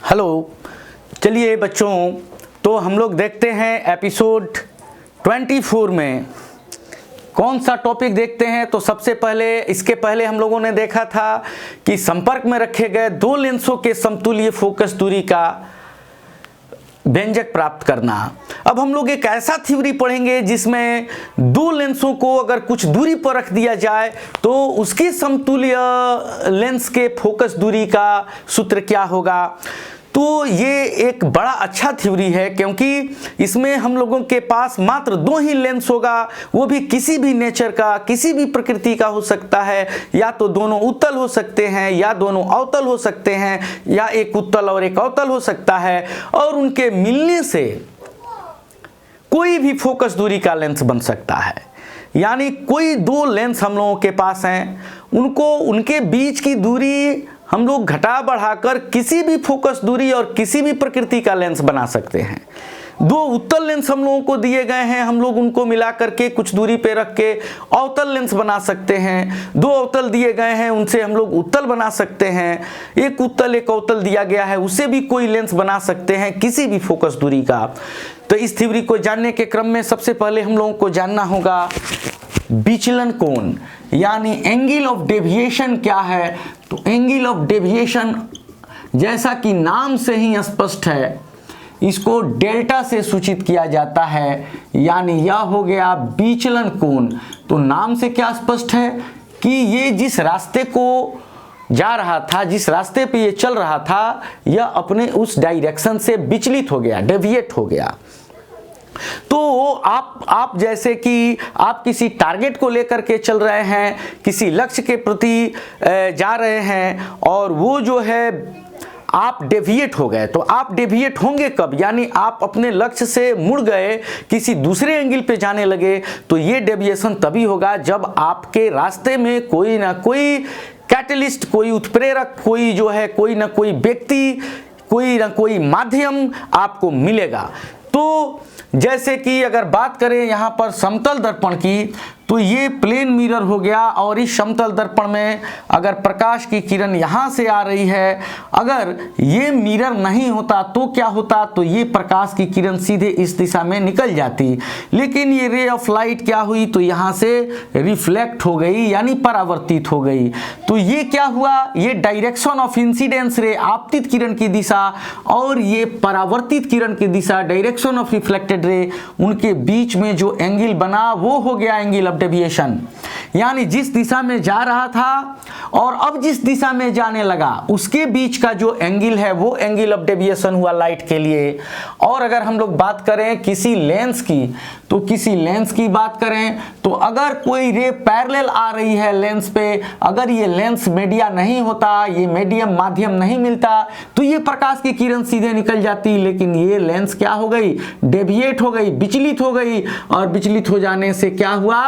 Hello, चलिए बच्चों, तो हम लोग देखते हैं एपिसोड 24 में कौन सा टॉपिक देखते हैं। तो सबसे पहले इसके पहले हम लोगों ने देखा था कि संपर्क में रखे गए दो लेंसों के समतुल्य फोकस दूरी का व्यंजक प्राप्त करना। अब हम लोग एक ऐसा थ्योरी पढ़ेंगे जिसमें दो लेंसों को अगर कुछ दूरी पर रख दिया जाए तो उसके समतुल्य लेंस के फोकस दूरी का सूत्र क्या होगा। तो ये एक बड़ा अच्छा थ्योरी है क्योंकि इसमें हम लोगों के पास मात्र दो ही लेंस होगा, वो भी किसी भी नेचर का, किसी भी प्रकृति का हो सकता है। या तो दोनों उत्तल हो सकते हैं या दोनों अवतल हो सकते हैं या एक उत्तल और एक अवतल हो सकता है, और उनके मिलने से कोई भी फोकस दूरी का लेंस बन सकता है। यानी कोई दो लेंस हम लोगों के पास हैं, उनको उनके बीच की दूरी हम लोग घटा बढ़ाकर किसी भी फोकस दूरी और किसी भी प्रकृति का लेंस बना सकते हैं। दो उत्तल लेंस हम लोगों को दिए गए हैं, हम लोग उनको मिला करके कुछ दूरी पे रख के अवतल लेंस बना सकते हैं। दो अवतल दिए गए हैं, उनसे हम लोग उत्तल बना सकते हैं। एक उत्तल एक अवतल दिया गया है, उससे भी कोई लेंस बना सकते हैं किसी भी फोकस दूरी का। तो इस थ्योरी को जानने के क्रम में सबसे पहले हम लोगों को जानना होगा विचलन कोण यानी एंगल ऑफ डेविएशन क्या है। तो एंगल ऑफ डेविएशन जैसा कि नाम से ही स्पष्ट है, इसको डेल्टा से सूचित किया जाता है, यानी यह हो गया विचलन कोण। तो नाम से क्या स्पष्ट है कि ये जिस रास्ते को जा रहा था, जिस रास्ते पे ये चल रहा था, यह अपने उस डायरेक्शन से विचलित हो गया, डेविएट हो गया। तो आप जैसे कि आप किसी टारगेट को लेकर के चल रहे हैं, किसी लक्ष्य के प्रति जा रहे हैं, और वो जो है आप डेविएट हो गए। तो आप डेविएट होंगे कब, यानी आप अपने लक्ष्य से मुड़ गए, किसी दूसरे एंगल पे जाने लगे। तो ये डेविएशन तभी होगा जब आपके रास्ते में कोई ना कोई कैटलिस्ट, कोई उत्प्रेरक, कोई जो है कोई ना कोई व्यक्ति, कोई ना कोई माध्यम आपको मिलेगा। तो जैसे कि अगर बात करें यहाँ पर समतल दर्पण की, तो ये प्लेन मिरर हो गया, और इस समतल दर्पण में अगर प्रकाश की किरण यहाँ से आ रही है, अगर ये मिरर नहीं होता तो क्या होता, तो ये प्रकाश की किरण सीधे इस दिशा में निकल जाती। लेकिन ये रे ऑफ लाइट क्या हुई, तो यहाँ से रिफ्लेक्ट हो गई, यानी परावर्तित हो गई। तो ये क्या हुआ, ये डायरेक्शन ऑफ इंसिडेंस रे, आपतित किरण की दिशा, और ये परावर्तित किरण की दिशा, डायरेक्शन ऑफ रिफ्लेक्टेड रे, उनके बीच में जो एंगल बना वो हो गया एंगल ऑफ डेविएशन। यानी जिस दिशा में जा रहा था और अब जिस दिशा में जाने लगा, उसके बीच का जो एंगल है वो एंगल ऑफ डेविएशन हुआ लाइट के लिए। और अगर हम लोग बात करें किसी लेंस की, तो किसी लेंस की बात करें तो अगर कोई रे पैरेलल आ रही है लेंस पे, अगर ये लेंस मीडिया नहीं होता, ये मीडियम माध्यम नहीं मिलता, तो ये प्रकाश की किरण सीधे निकल जाती। लेकिन ये लेंस क्या हो गई, डेविएट हो गई, विचलित हो गई, और विचलित हो जाने से क्या हुआ,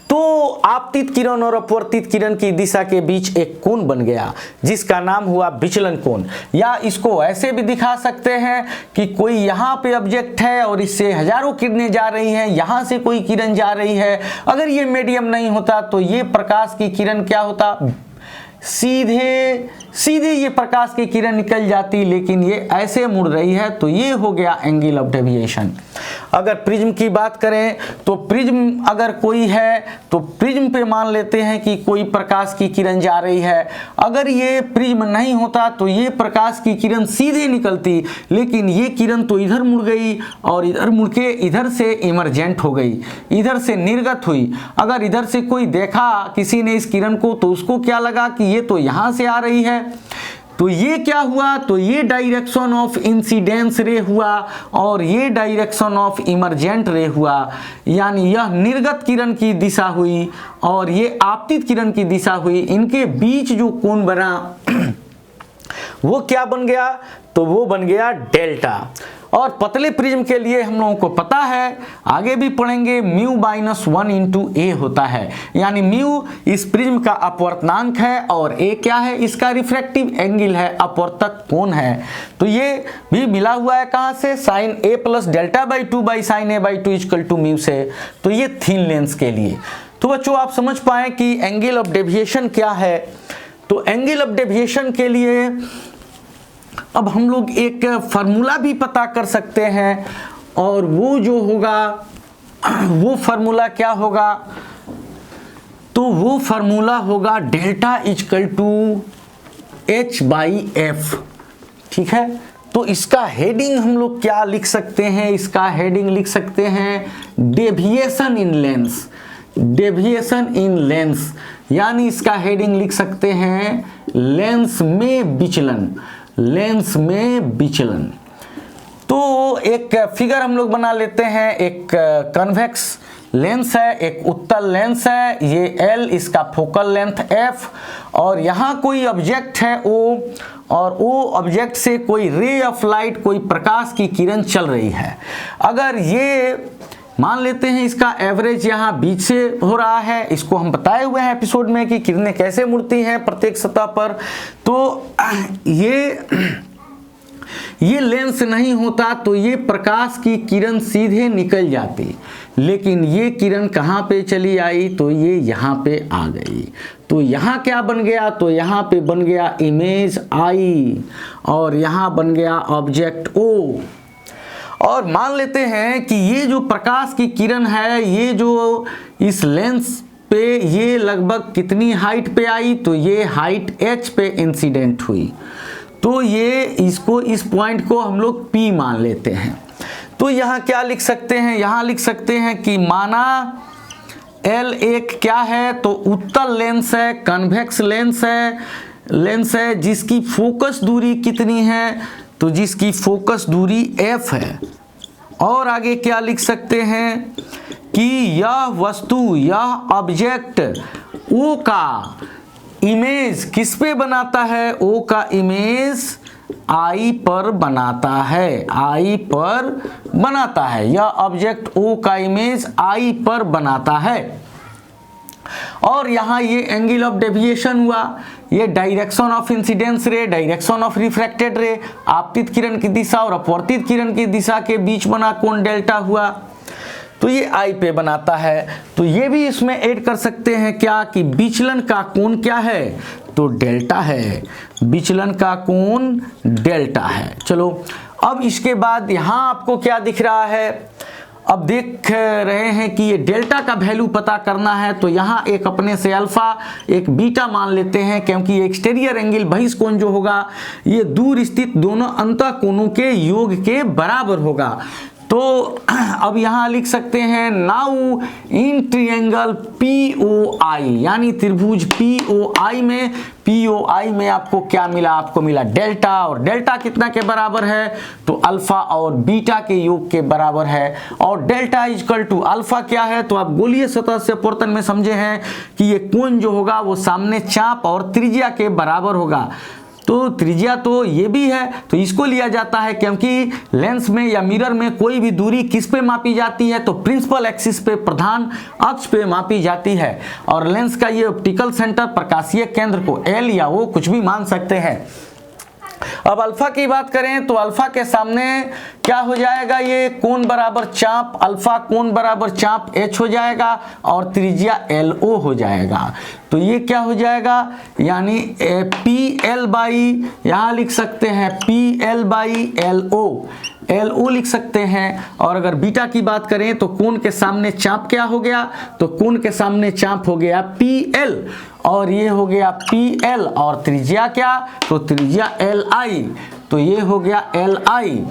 तो आपतित किरण और अपवर्तित किरण की दिशा के बीच एक कोण बन गया जिसका नाम हुआ विचलन कोण। या इसको ऐसे भी दिखा सकते हैं कि कोई यहाँ पे ऑब्जेक्ट है और इससे हजारों किरणें जा रही हैं, यहाँ से कोई किरण जा रही है, अगर ये मीडियम नहीं होता तो ये प्रकाश की किरण क्या होता, सीधे ये प्रकाश की किरण निकल जाती। लेकिन ये ऐसे मुड़ रही है, तो ये हो गया एंगल ऑफ डेविएशन। अगर प्रिज्म की बात करें तो प्रिज्म अगर कोई है तो प्रिज्म पे मान लेते हैं कि कोई प्रकाश की किरण जा रही है, अगर ये प्रिज्म नहीं होता तो ये प्रकाश की किरण सीधे निकलती, लेकिन ये किरण तो इधर मुड़ गई और इधर मुड़ के इधर से इमरजेंट हो गई, इधर से निर्गत हुई। अगर इधर से कोई देखा किसी ने इस किरण को, तो उसको क्या लगा कि ये तो यहाँ से आ रही है, तो ये क्या हुआ, तो ये डायरेक्शन ऑफ इंसिडेंस रे हुआ और ये डायरेक्शन ऑफ इमरजेंट रे हुआ। यानी यह निर्गत किरण की दिशा हुई और ये आपतित किरण की दिशा हुई। इनके बीच जो कोण बना वो क्या बन गया, तो वो बन गया डेल्टा। और पतले प्रिज्म के लिए हम लोगों को पता है, आगे भी पढ़ेंगे, μ-1 इंटू ए होता है। यानी म्यू इस प्रिज्म का अपवर्तनांक है और ए क्या है, इसका रिफ्रैक्टिव एंगल है, अपवर्तक कोण है। तो ये भी मिला हुआ है कहाँ से, sine A plus delta by 2 by sine A by 2 equal to mu से। तो ये थिन लेंस के लिए। तो बच्चों आप समझ पाए कि एंगल ऑफ डेविएशन क्या है। तो एंगल ऑफ डेविएशन के लिए अब हम लोग एक फार्मूला भी पता कर सकते हैं, और वो जो होगा वो फार्मूला क्या होगा, तो वो फार्मूला होगा डेल्टा इजकल टू H/F। ठीक है, तो इसका हेडिंग हम लोग क्या लिख सकते हैं, इसका हेडिंग लिख सकते हैं डेविएशन इन लेंस। डेविएशन इन लेंस यानी इसका हेडिंग लिख सकते हैं लेंस में विचलन। लेंस में विचलन। तो एक फिगर हम लोग बना लेते हैं। एक कन्वेक्स लेंस है, एक उत्तल लेंस है, ये L, इसका फोकल लेंथ F, और यहाँ कोई ऑब्जेक्ट है O, और O ऑब्जेक्ट से कोई रे ऑफ लाइट, कोई प्रकाश की किरण चल रही है। अगर ये मान लेते हैं इसका एवरेज यहाँ बीच से हो रहा है, इसको हम बताए हुए हैं एपिसोड में कि किरणें कैसे मुड़ती हैं प्रत्येक सतह पर। तो ये लेंस नहीं होता तो ये प्रकाश की किरण सीधे निकल जाती, लेकिन ये किरण कहाँ पे चली आई, तो ये यहाँ पे आ गई। तो यहाँ क्या बन गया, तो यहाँ पे बन गया इमेज I, और यहाँ बन गया ऑब्जेक्ट O। और मान लेते हैं कि ये जो प्रकाश की किरण है, ये जो इस लेंस पे ये लगभग कितनी हाइट पे आई, तो ये हाइट H पे इंसिडेंट हुई। तो ये इसको, इस पॉइंट को हम लोग P मान लेते हैं। तो यहाँ क्या लिख सकते हैं, यहाँ लिख सकते हैं कि माना L एक क्या है, तो उत्तल लेंस है, कन्वेक्स लेंस है जिसकी फोकस दूरी कितनी है, तो जिसकी फोकस दूरी F है। और आगे क्या लिख सकते हैं कि यह वस्तु, यह ऑब्जेक्ट O का इमेज किस पे बनाता है, O का इमेज I पर बनाता है, I पर बनाता है। यह ऑब्जेक्ट O का इमेज I पर बनाता है। और यहाँ ये एंगल ऑफ डेविएशन हुआ, ये डायरेक्शन ऑफ इंसिडेंस रे, डायरेक्शन ऑफ रिफ्रैक्टेड रे, आपतित किरण की दिशा और अपवर्तित किरण की दिशा के बीच बना कोण डेल्टा हुआ। तो ये I पे बनाता है। तो ये भी इसमें ऐड कर सकते हैं क्या कि विचलन का कोण क्या है, तो डेल्टा है। विचलन का कोण डेल्टा है। चलो अब इसके बाद यहाँ आपको क्या दिख रहा है, अब देख रहे हैं कि ये डेल्टा का वैल्यू पता करना है। तो यहाँ एक अपने से अल्फा, एक बीटा मान लेते हैं, क्योंकि एक्सटीरियर एंगल बहिष कोण जो होगा ये दूर स्थित दोनों अंतः कोणों के योग के बराबर होगा। तो अब यहाँ लिख सकते हैं नाउ इन ट्रायंगल POI, यानी त्रिभुज POI में आपको क्या मिला, आपको मिला डेल्टा, और डेल्टा कितना के बराबर है, तो अल्फा और बीटा के योग के बराबर है। और डेल्टा इजकल टू अल्फा क्या है, तो आप गोलीय सतह से अपवर्तन में समझे हैं कि ये कोण जो होगा वो सामने चाप और त्रिज्या के बराबर होगा। तो त्रिज्या तो ये भी है, तो इसको लिया जाता है, क्योंकि लेंस में या मिरर में कोई भी दूरी किस पे मापी जाती है, तो प्रिंसिपल एक्सिस पे, प्रधान अक्ष पे मापी जाती है। और लेंस का ये ऑप्टिकल सेंटर, प्रकाशीय केंद्र को L या O कुछ भी मान सकते हैं। अब अल्फा की बात करें तो अल्फा के सामने क्या हो जाएगा, ये कोण बराबर चाप अल्फा, कोण बराबर चाप H हो जाएगा, और त्रिज्या LO हो जाएगा। तो ये क्या हो जाएगा, यानी PL बाई, यहाँ लिख सकते हैं PL बाई LO लिख सकते हैं। और अगर बीटा की बात करें तो कोण के सामने चाप क्या हो गया, तो कोण के सामने चाप हो गया PL, और ये हो गया PL, और त्रिज्या क्या, तो त्रिज्या LI, तो ये हो गया LI।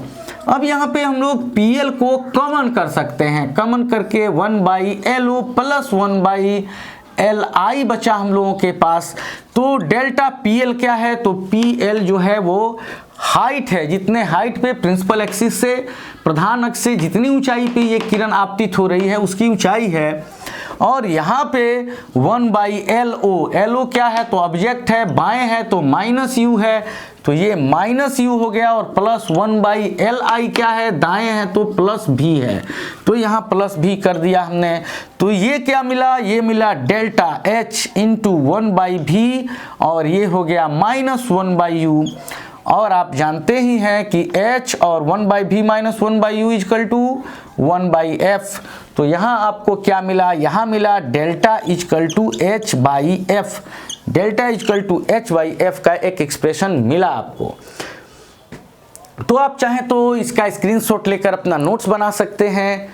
अब यहाँ पे हम लोग PL को कॉमन कर सकते हैं, कॉमन करके 1/LO प्लस 1/LI बचा हम लोगों के पास। तो डेल्टा PL क्या है, तो PL जो है वो हाइट है, जितने हाइट पे प्रिंसिपल एक्सिस से, प्रधान अक्ष से जितनी ऊंचाई पे ये किरण आपतित हो रही है उसकी ऊंचाई है। और यहाँ पे 1/LO क्या है, तो ऑब्जेक्ट है, बाएं है तो -U है, तो ये -U हो गया, और प्लस 1/LI क्या है, दाएं है तो +V है, तो यहाँ +V कर दिया हमने। तो ये क्या मिला, ये मिला डेल्टा H इंटू 1/V, और ये हो गया -1/U। और आप जानते ही हैं कि H और 1/V minus 1/U is equal to 1/F। तो यहाँ आपको क्या मिला, यहाँ मिला delta equal to H/F। Delta equal to H/F का एक एक्सप्रेशन मिला आपको। तो आप चाहें तो इसका स्क्रीनशॉट लेकर अपना नोट्स बना सकते हैं।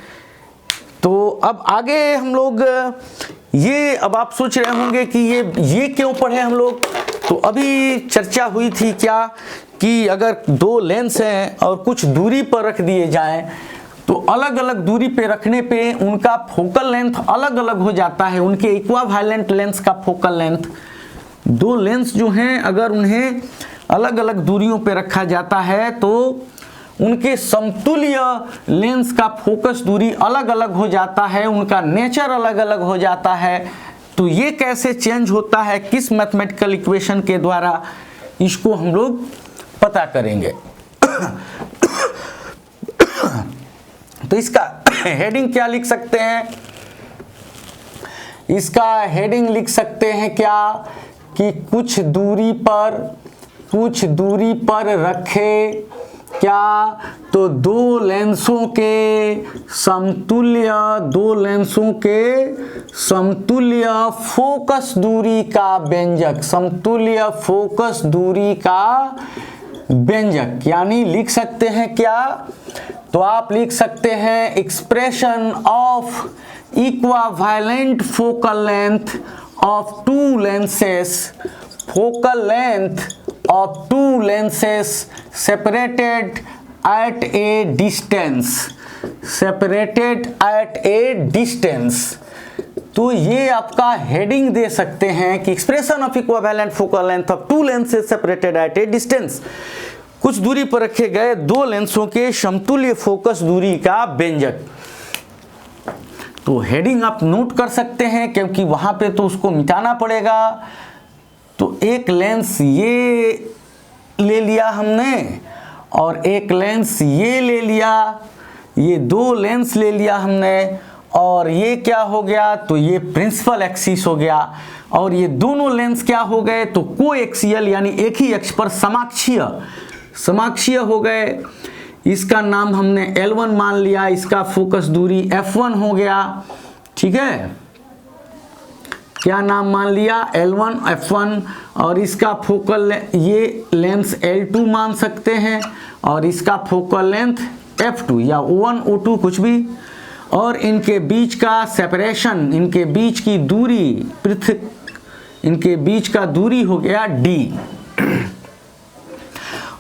तो अब आगे हम लोग ये, अब आप सोच रहे होंगे कि ये क्यों पढ़े हम लोग। तो अभी चर्चा हुई थी क्या कि अगर दो लेंस हैं और कुछ दूरी पर रख दिए जाएं तो अलग अलग दूरी पे रखने पे उनका फोकल लेंथ अलग अलग हो जाता है। उनके इक्वावेलेंट लेंस का फोकल लेंथ, दो लेंस जो हैं अगर उन्हें अलग अलग दूरियों पे रखा जाता है तो उनके समतुल्य लेंस का फोकस दूरी अलग अलग हो जाता है, उनका नेचर अलग अलग हो जाता है। तो ये कैसे चेंज होता है, किस मैथमेटिकल इक्वेशन के द्वारा, इसको हम लोग पता करेंगे। तो इसका हेडिंग क्या लिख सकते हैं, इसका हेडिंग लिख सकते हैं क्या कि कुछ दूरी पर रखे क्या, तो दो लेंसों के समतुल्य फोकस दूरी का व्यंजक, समतुल्य फोकस दूरी का व्यंजक, यानी लिख सकते हैं क्या, तो आप लिख सकते हैं expression of equivalent focal length of two lenses, focal length of two lenses separated at a distance, तो ये आपका हेडिंग दे सकते हैं कि expression of equivalent focal length of two lenses separated at a distance, कुछ दूरी पर रखे गए दो लेंसों के समतुल्य फोकस दूरी का व्यंजक। तो हेडिंग आप नोट कर सकते हैं क्योंकि वहां पे तो उसको मिटाना पड़ेगा। तो एक लेंस ये ले लिया हमने और एक लेंस ये ले लिया, ये दो लेंस ले लिया हमने, और ये क्या हो गया, तो ये प्रिंसिपल एक्सिस हो गया, और ये दोनों लेंस क्या हो गए, तो कोएक्सियल यानी एक ही अक्ष पर समाक्षीय हो गए। इसका नाम हमने L1 मान लिया, इसका फोकस दूरी F1 हो गया, ठीक है, क्या नाम मान लिया, L1 F1, और इसका फोकल ये लेंस L2 मान सकते हैं और इसका फोकल लेंथ F2 या O1 O2 कुछ भी, और इनके बीच का सेपरेशन, इनके बीच की दूरी पृथक, इनके बीच का दूरी हो गया D।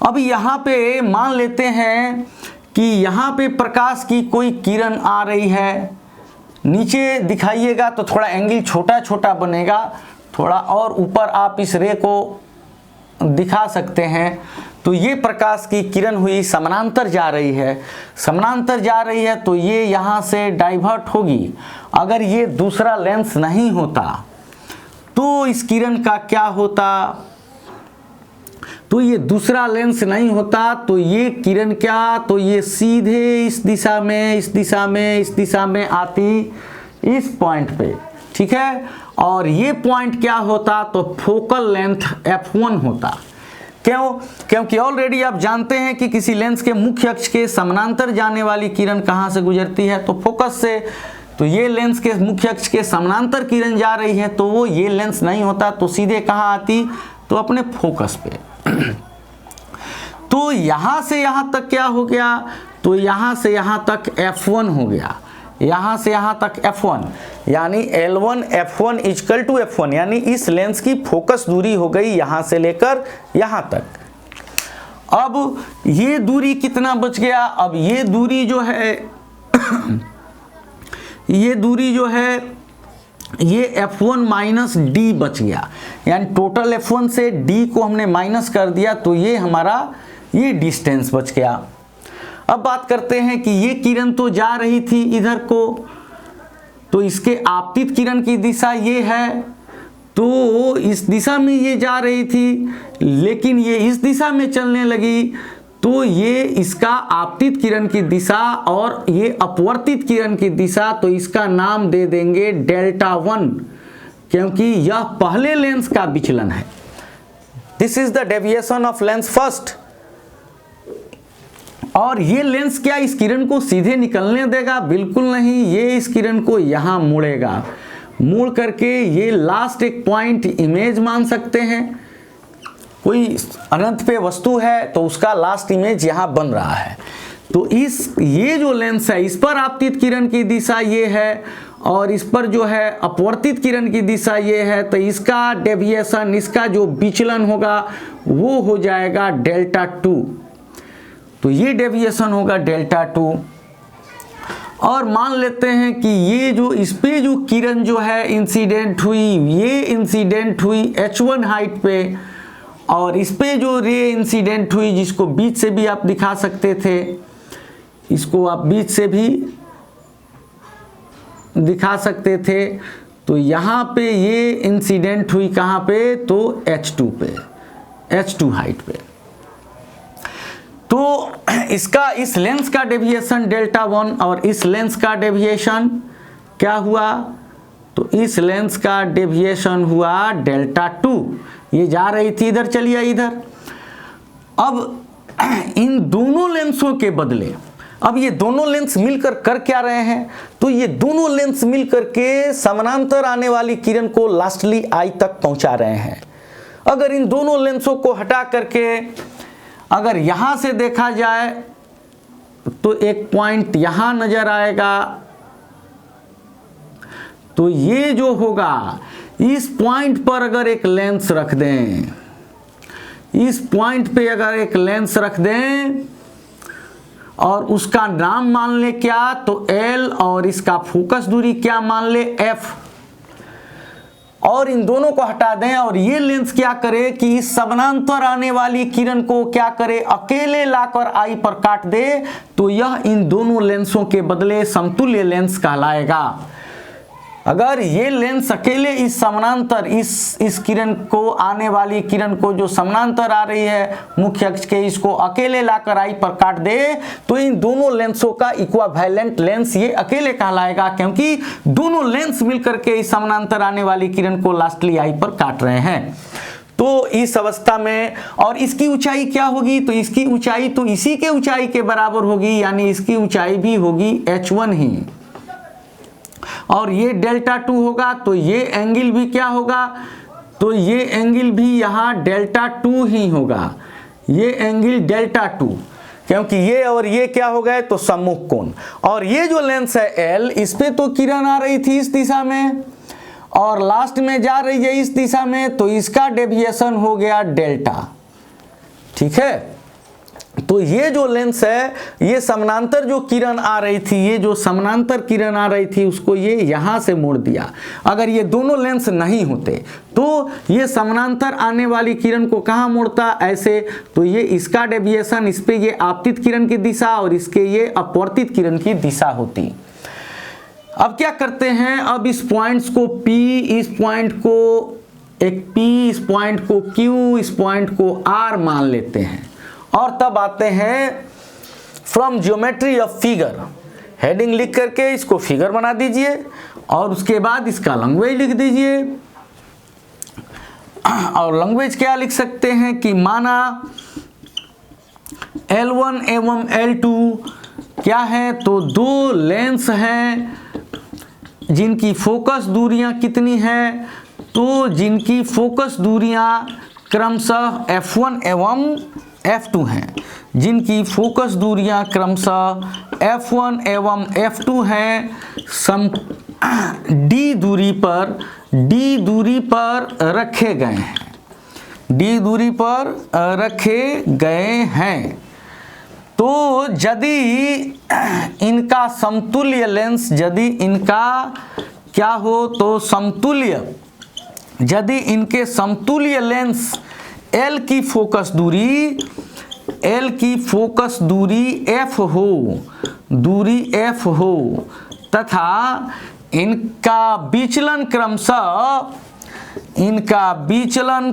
अब यहाँ पे मान लेते हैं कि यहाँ पे प्रकाश की कोई किरण आ रही है, नीचे दिखाइएगा तो थोड़ा एंगल छोटा छोटा बनेगा, थोड़ा और ऊपर आप इस रे को दिखा सकते हैं। तो ये प्रकाश की किरण हुई, समानांतर जा रही है, तो ये यहाँ से डाइवर्ट होगी। अगर ये दूसरा लेंस नहीं होता तो इस किरण का क्या होता, तो ये दूसरा लेंस नहीं होता तो ये किरण क्या, तो ये सीधे इस दिशा में आती इस पॉइंट पे, ठीक है, और ये पॉइंट क्या होता, तो फोकल लेंथ F1 होता। क्यों, क्योंकि ऑलरेडी आप जानते हैं कि किसी लेंस के मुख्य अक्ष के समानांतर जाने वाली किरण कहाँ से गुजरती है, तो फोकस से। तो ये लेंस के मुख्य अक्ष के समानांतर किरण जा रही है तो वो ये लेंस नहीं होता तो सीधे कहाँ आती, तो अपने फोकस पे। तो यहां से यहां तक क्या हो गया, तो यहां से यहां तक F1 हो गया, यहां से यहां तक F1, यानी L1 F1 equal to F1, यानी इस लेंस की फोकस दूरी हो गई यहां से लेकर यहां तक। अब ये दूरी कितना बच गया, अब ये दूरी जो है ये F1 माइनस D बच गया, यानी टोटल F1 से D को हमने माइनस कर दिया तो ये हमारा ये डिस्टेंस बच गया। अब बात करते हैं कि ये किरण तो जा रही थी इधर को, तो इसके आपतित किरण की दिशा ये है, तो इस दिशा में ये जा रही थी, लेकिन ये इस दिशा में चलने लगी, तो ये इसका आपतित किरण की दिशा और ये अपवर्तित किरण की दिशा, तो इसका नाम दे देंगे डेल्टा 1, क्योंकि यह पहले लेंस का विचलन है। This is the deviation of lens first. और ये लेंस क्या इस किरण को सीधे निकलने देगा, बिल्कुल नहीं, ये इस किरण को यहां मोड़ेगा, मोड़ करके ये लास्ट एक पॉइंट इमेज मान सकते हैं, कोई अनंत पे वस्तु है तो उसका लास्ट इमेज यहाँ बन रहा है। तो ये जो लेंस है इस पर आपतित किरण की दिशा ये है और इस पर जो है अपवर्तित किरण की दिशा ये है, तो इसका डेविएशन, इसका जो विचलन होगा वो हो जाएगा Δ2। तो ये डेविएशन होगा Δ2। और मान लेते हैं कि ये जो इस पे जो किरण जो है इंसिडेंट हुई, ये इंसिडेंट हुई h1 हाइट पे, और इस पे जो रे इंसिडेंट हुई जिसको बीच से भी आप दिखा सकते थे, इसको आप बीच से भी दिखा सकते थे। तो यहाँ पे ये इंसिडेंट हुई कहाँ पे, तो h2 पे, h2 हाइट पे। तो इसका इस लेंस का डेविएशन Δ1 और इस लेंस का डेविएशन क्या हुआ, तो इस लेंस का डेविएशन हुआ Δ2। ये जा रही थी इधर, चलिए इधर। अब इन दोनों लेंसों के बदले अब ये दोनों लेंस मिलकर कर क्या रहे हैं, तो ये दोनों लेंस मिलकर के समानांतर आने वाली किरण को लास्टली आई तक पहुंचा रहे हैं। अगर इन दोनों लेंसों को हटा करके अगर यहां से देखा जाए तो एक पॉइंट यहां नजर आएगा, तो ये जो होगा इस पॉइंट पर अगर एक लेंस रख दें, इस पॉइंट पे अगर एक लेंस रख दें और उसका नाम मान ले क्या, तो L, और इसका फोकस दूरी क्या मान ले, F, और इन दोनों को हटा दें और ये लेंस क्या करे कि इस समानांतर आने वाली किरण को क्या करे, अकेले लाकर आई पर काट दे, तो यह इन दोनों लेंसों के बदले समतुल्य लेंस कहलाएगा। अगर ये लेंस अकेले इस समानांतर इस किरण को, आने वाली किरण को जो समानांतर आ रही है मुख्य अक्ष के, इसको अकेले लाकर आई पर काट दे, तो इन दोनों लेंसों का इक्विवेलेंट लेंस ये अकेले कहलाएगा, क्योंकि दोनों लेंस मिलकर के इस समानांतर आने वाली किरण को लास्टली आई पर काट रहे हैं। तो इस अवस्था में, और इसकी ऊंचाई क्या होगी, तो इसकी ऊंचाई तो इसी के ऊंचाई के बराबर होगी, यानी इसकी ऊंचाई भी होगी h1 ही, और ये Δ2 होगा, तो ये एंगल भी क्या होगा, तो ये एंगल भी यहाँ Δ2 ही होगा, ये एंगल Δ2, क्योंकि ये और ये क्या हो गए, तो सम्मुख कोण। और ये जो लेंस है L, इस पे तो किरण आ रही थी इस दिशा में और लास्ट में जा रही है इस दिशा में, तो इसका डेविएशन हो गया डेल्टा। ठीक है, तो ये जो लेंस है, ये समानांतर जो किरण आ रही थी, ये जो समानांतर किरण आ रही थी उसको ये यहां से मोड़ दिया। अगर ये दोनों लेंस नहीं होते तो ये समानांतर आने वाली किरण को कहां मोड़ता, ऐसे, तो ये इसका डेविएशन, इस पे ये आपतित किरण की दिशा और इसके ये अपवर्तित किरण की दिशा होती। अब क्या करते हैं, अब इस पॉइंट्स को P, इस पॉइंट को एक P, इस पॉइंट को Q, इस पॉइंट को R मान लेते हैं, और तब आते हैं from geometry of figure, heading लिख करके इसको फिगर बना दीजिए और उसके बाद इसका लैंग्वेज लिख दीजिए। और लैंग्वेज क्या लिख सकते हैं कि माना L1 एवं L2 क्या है, तो दो लेंस हैं जिनकी फोकस दूरियां कितनी हैं, तो जिनकी फोकस दूरियां क्रमशः F1 एवं F2 हैं, जिनकी फोकस दूरियां क्रमशः F1 एवं F2 हैं, D दूरी पर रखे गए हैं, D दूरी पर रखे गए हैं। तो यदि इनका समतुल्य लेंस, यदि इनका क्या हो, तो समतुल्य, यदि इनके समतुल्य लेंस L की फोकस दूरी F हो, दूरी F हो, तथा इनका विचलन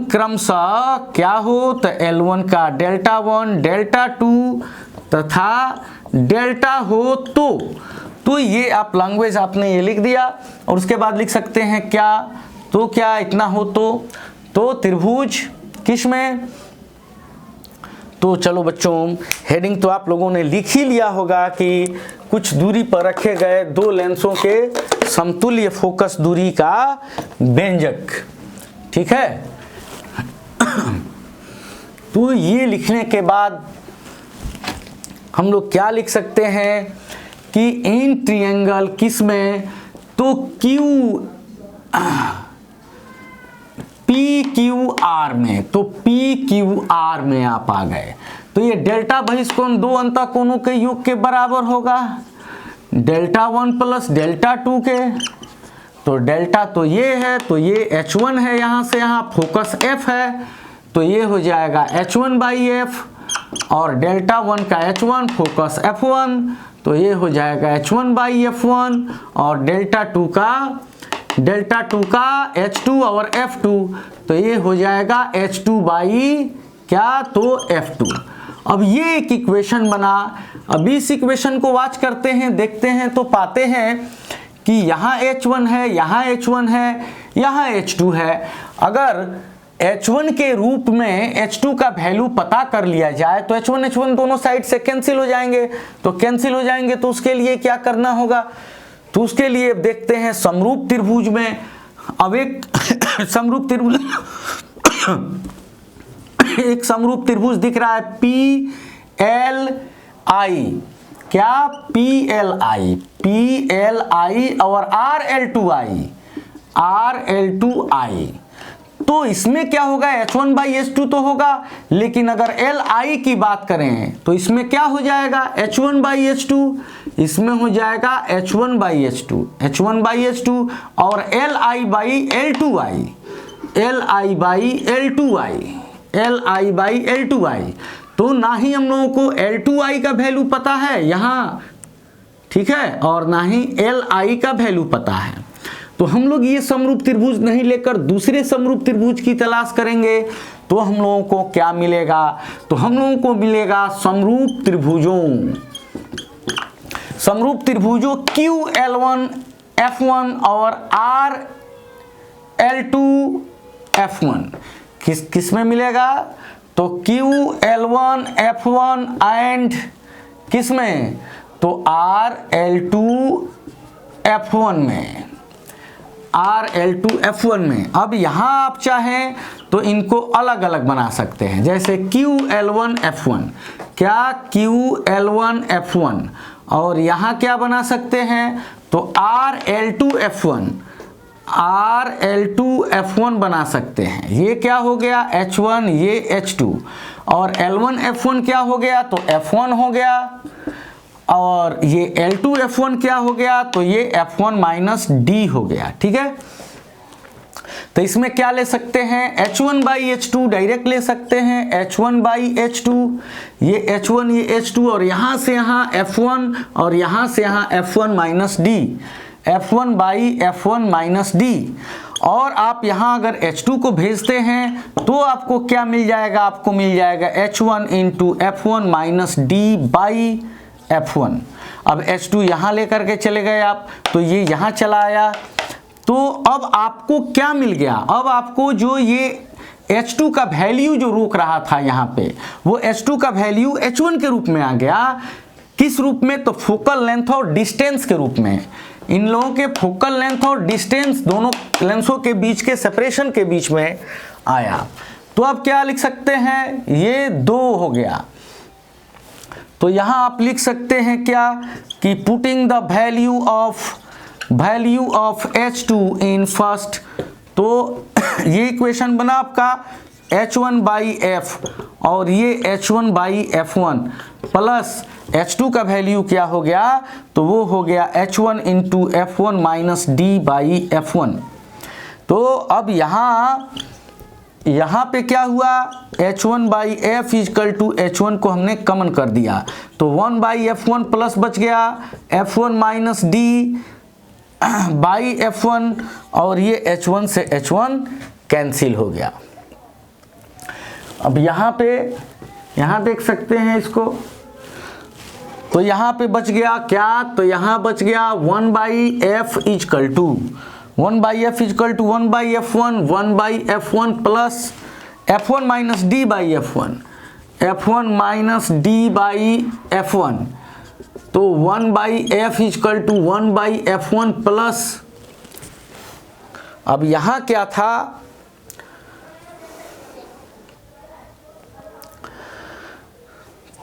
क्रमशः क्या हो, तो L1 का Δ1, Δ2 तथा डेल्टा हो, तो ये आप लैंग्वेज आपने ये लिख दिया। और उसके बाद लिख सकते हैं क्या, तो क्या इतना हो तो त्रिभुज किस में, तो चलो बच्चों हेडिंग तो आप लोगों ने लिख ही लिया होगा कि कुछ दूरी पर रखे गए दो लेंसों के समतुल्य फोकस दूरी का व्यंजक। ठीक है, तो ये लिखने के बाद हम लोग क्या लिख सकते हैं कि इन ट्रायंगल किस में, तो PQR में, तो PQR में आप आ गए। तो ये डेल्टा बहिष्कोण दो अंतःकोणों के योग के बराबर होगा, डेल्टा 1 प्लस डेल्टा 2 के। तो डेल्टा तो ये है, तो ये H1 है, यहाँ से यहाँ फोकस F है, तो ये हो जाएगा H1/F, और डेल्टा 1 का H1 फोकस F1, तो ये हो जाएगा H1/F1, और डेल्टा 2 का H2 और F2, तो ये हो जाएगा H2 बाई क्या, तो F2। अब ये एक इक्वेशन बना। अब इस इक्वेशन को वॉच करते हैं, देखते हैं, तो पाते हैं कि यहाँ H1 है, यहाँ H1 है, यहाँ H2 है। अगर H1 के रूप में H2 का वैल्यू पता कर लिया जाए तो H1 दोनों साइड से कैंसिल हो जाएंगे, तो उसके लिए क्या करना होगा, तो उसके लिए देखते हैं समरूप त्रिभुज में। अब एक समरूप त्रिभुज एक समरूप त्रिभुज दिख रहा है PLI, क्या PLI और RL2I। तो इसमें क्या होगा, H1/H2 तो होगा, लेकिन अगर Li की बात करें तो इसमें क्या हो जाएगा, H1/H2, इसमें हो जाएगा H1/H2 और Li/L2I। तो ना ही हम लोगों को L2I का वैल्यू पता है यहाँ, ठीक है, और ना ही Li का वैल्यू पता है। तो हम लोग ये समरूप त्रिभुज नहीं लेकर दूसरे समरूप त्रिभुज की तलाश करेंगे। तो हम लोगों को क्या मिलेगा, तो हम लोगों को मिलेगा समरूप त्रिभुजों QL1F1 और RL2F1। किस में मिलेगा, तो QL1F1 एंड किस में, तो RL2F1 में। अब यहाँ आप चाहें तो इनको अलग अलग बना सकते हैं, जैसे QL1F1, क्या QL1F1, और यहाँ क्या बना सकते हैं, तो RL2F1 बना सकते हैं। ये क्या हो गया, H1, ये H2, और L1F1 क्या हो गया, तो F1 हो गया, और ये L2F1 क्या हो गया, तो ये F1-D हो गया, ठीक है। तो इसमें क्या ले सकते हैं, H1/H2 डायरेक्ट ले सकते हैं, H1/H2, ये H1 ये H2, और यहाँ से यहाँ F1, और यहाँ से यहाँ F1-D। और आप यहाँ अगर H2 को भेजते हैं तो आपको क्या मिल जाएगा, आपको मिल जाएगा H1 × F1-D/F1। अब H2 यहाँ लेकर के चले गए आप, तो ये यहाँ चला आया। तो अब आपको क्या मिल गया, अब आपको जो ये H2 का वैल्यू जो रोक रहा था यहाँ पे, वो H2 का वैल्यू H1 के रूप में आ गया। किस रूप में, तो फोकल लेंथ और डिस्टेंस के रूप में। इन लोगों के फोकल लेंथ और डिस्टेंस दोनों लेंसों के बीच के सेपरेशन के बीच में आया। तो अब क्या लिख सकते हैं, ये 2 हो गया। तो यहाँ आप लिख सकते हैं क्या, कि putting the value of H2 in first. तो ये इक्वेशन बना आपका H1/F, और ये H1/F1 प्लस H2 का वैल्यू क्या हो गया, तो वो हो गया H1 × F1-D/F1। तो अब यहाँ पे क्या हुआ, H1/F = H1 को हमने कॉमन कर दिया, तो 1/F1 प्लस बच गया F1-D/F1, और ये H1 से H1 कैंसिल हो गया। अब यहाँ देख सकते हैं इसको, तो यहाँ पे बच गया क्या, तो यहाँ बच गया 1/F = 1/F प्लस F1-D/F1, तो 1/F = 1/F1 प्लस, अब यहाँ क्या था,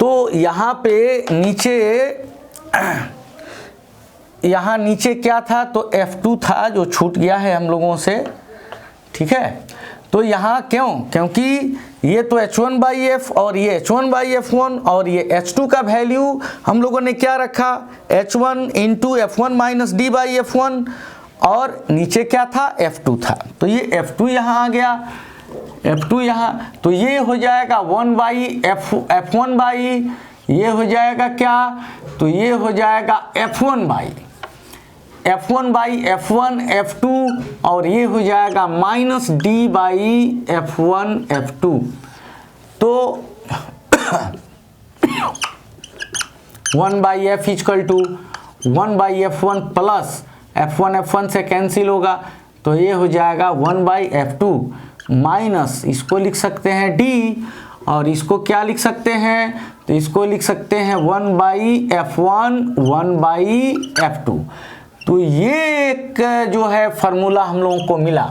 तो यहाँ पे यहाँ नीचे क्या था, तो F2 था जो छूट गया है हम लोगों से, ठीक है। तो यहाँ क्योंकि ये तो H1/F और ये H1/F1 और ये H2 का वैल्यू हम लोगों ने क्या रखा, H1 इंटू F1 - D/F1, और नीचे क्या था, F2 था। तो ये F2 यहाँ आ गया, F2 यहाँ, तो ये हो जाएगा 1/F1 ये हो जाएगा क्या, तो ये हो जाएगा F1/F1 F2, और ये हो जाएगा -D/F1 F2। तो 1/F equal to 1/F1 plus F1 से कैंसिल होगा, तो ये हो जाएगा 1/F2 माइनस, इसको लिख सकते हैं D, और इसको क्या लिख सकते हैं, तो इसको लिख सकते हैं 1/F1 1/F2। तो ये एक जो है फार्मूला हम लोगों को मिला।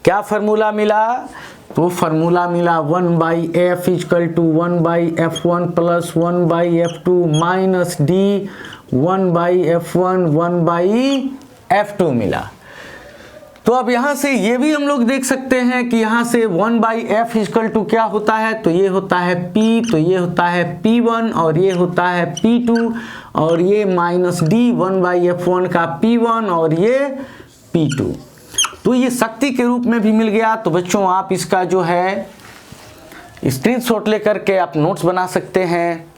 क्या फार्मूला मिला, तो फार्मूला मिला 1/F equal to 1/F1 plus 1/F2 minus D 1/F1 1/F2 मिला। तो अब यहाँ से ये भी हम लोग देख सकते हैं कि यहाँ से 1/F इक्वल टू क्या होता है, तो ये होता है P, तो ये होता है P1 और ये होता है P2, और ये माइनस D 1/F1 का P1 और ये P2। तो ये शक्ति के रूप में भी मिल गया। तो बच्चों आप इसका जो है स्क्रीनशॉट लेकर के आप नोट्स बना सकते हैं।